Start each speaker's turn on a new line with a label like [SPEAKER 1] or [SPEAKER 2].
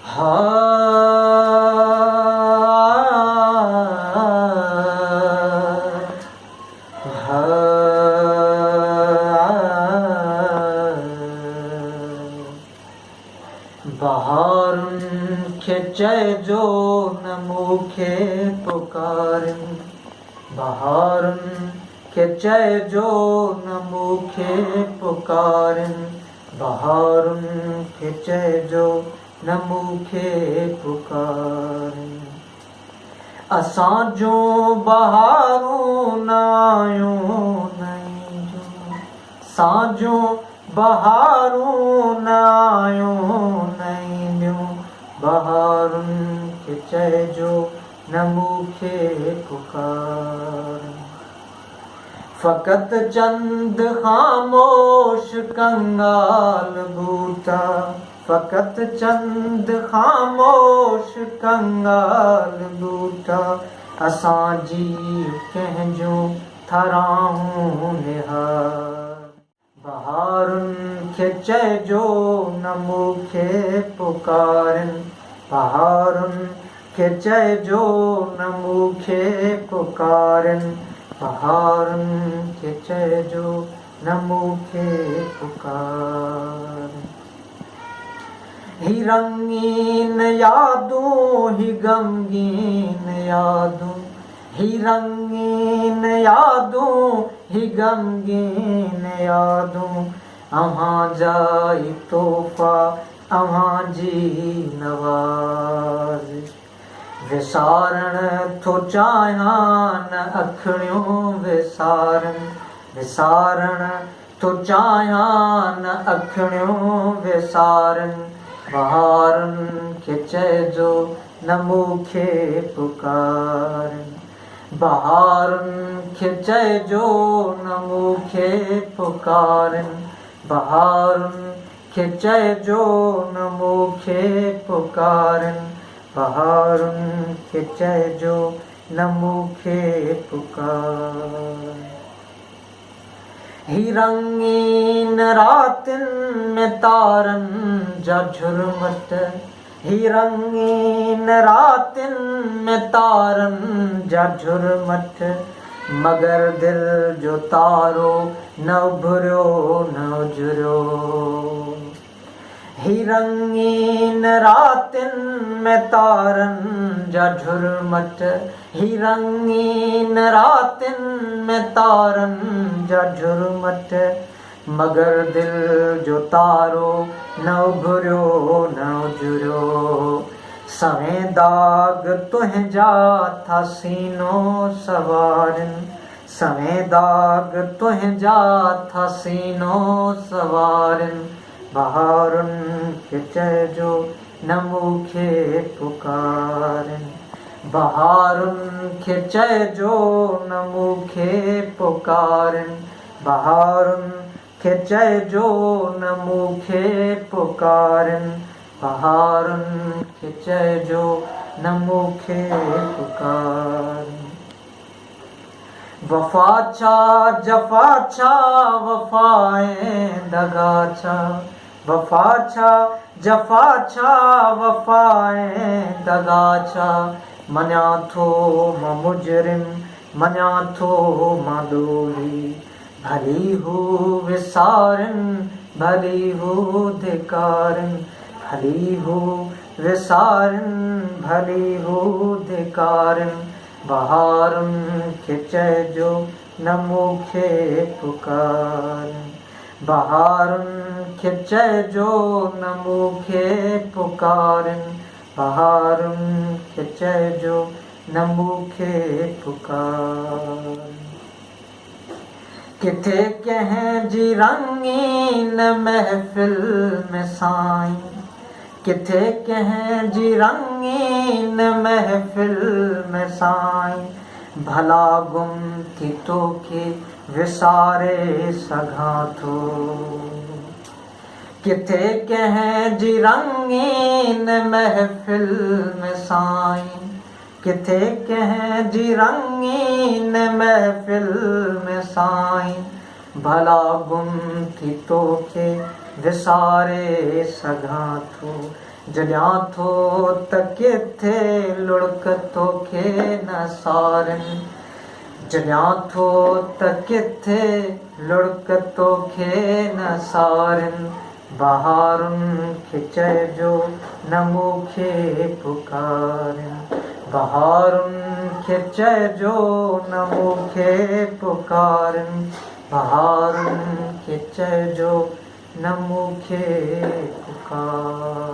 [SPEAKER 1] हा बहारुन खे चइजो न मूंखे पुकारनि, बहारुन खे चइजो न मूंखे पुकारनि, बहारुन खे चइजो न मूंखे पुकारनि। असां जूं बहारूं न आयूं नई जूं, असां जूं बहारूं न आयूं नईं, बहारुनि खे चइजो न मूंखे पुकारनि। फ़क़ति चंद ख़ामोश कंगाल बूटा, फ़क़ति चंद ख़ामोश कंगाल बूटा, असांजी कंहिंजूं थराहूं निहार। बहारुनि खे चइजो न मूंखे पुकारनि, बहारुनि खे चइजो न मूंखे पुकारनि, बहारुनि खे चइजो न मूंखे पुकारनि। ही रंगीन यादूं ही गमगीन यादूं, ही रंगीन यादूं ही गमगीन यादूं, अव्हां जा ई तोहफ़ा अव्हां जी नवाज़। विसारण थो चाहियां न अखियूं विसारनि, विसारण थो चाहियां न अखियूं विसारनि, बहारुनि खे चइजो न मूंखे पुकारनि, बहारुनि खे चइजो न मूंखे पुकारनि, बहारुनि खे चइजो न मूंखे पुकारनि, बहारुनि खे चइजो न मूंखे पुकारनि। ही रंगीन रातिनि में तारनि जा झुरमट, ही रंगीन रातिनि में तारनि जा झुरमट, मगर दिल जो तारो न उभरियो न उजरियो। ही रंगीन रातिनि में तारनि जा झुरमट, ही रंगीन रातिनि में तारनि जा झुरमट, मगर दिल जो तारो न उभरियो न उजरियो। सवें दाग तुंहिंजा था सीनो सवारनि, सवें दाग तुंहिंजा था सीनो सवारनि, बहारुनि खे चइजो न मूंखे पुकारनि, बहारुनि खे चइजो न मूंखे पुकारनि, बहारुनि खे चइजो न मूंखे पुकारनि, बहारुनि खे चइजो न मूंखे पुकारनि। वफ़ा छा जफ़ा छा वफ़ाए दगा छा, वफ़ा छा जफ़ा छा वफ़ाए दगा छा, मञां थो मां मुजरिम मञां थो मां ॾोही, भली हू विसारनि भली हू धिकारनि, भली हू विसारनि भली हू धिकारनि, बहारुनि खे चइजो न मूंखे पुकारनि, बहारुनि खे चइजो न मूंखे पुकारनि, बहारुनि खे चइजो न मूंखे पुकारनि। किथे कंहिंजी रंगीन महफ़िल में साईं, किथे कंहिंजी रंगीन महफ़िल में साईं, भला गुम थी तोखे विसारे सघां थो। किथे कंहिंजी रंगीन महफ़िल में साईं, किथे कंहिंजी रंगीन महफ़िल में साईं, भला गुम थी तोखे विसारे सघां थो। जलियां थो त किथे लुढ़क तोखे न सारनि जलियां थो त किथे लुढ़क तोखे न सारनि बहारुनि खे चइजो न मूंखे पुकारनि बहारुनि खे चइजो न मूंखे पुकारनि बहारुनि खे चइजो न मूंखे पुकार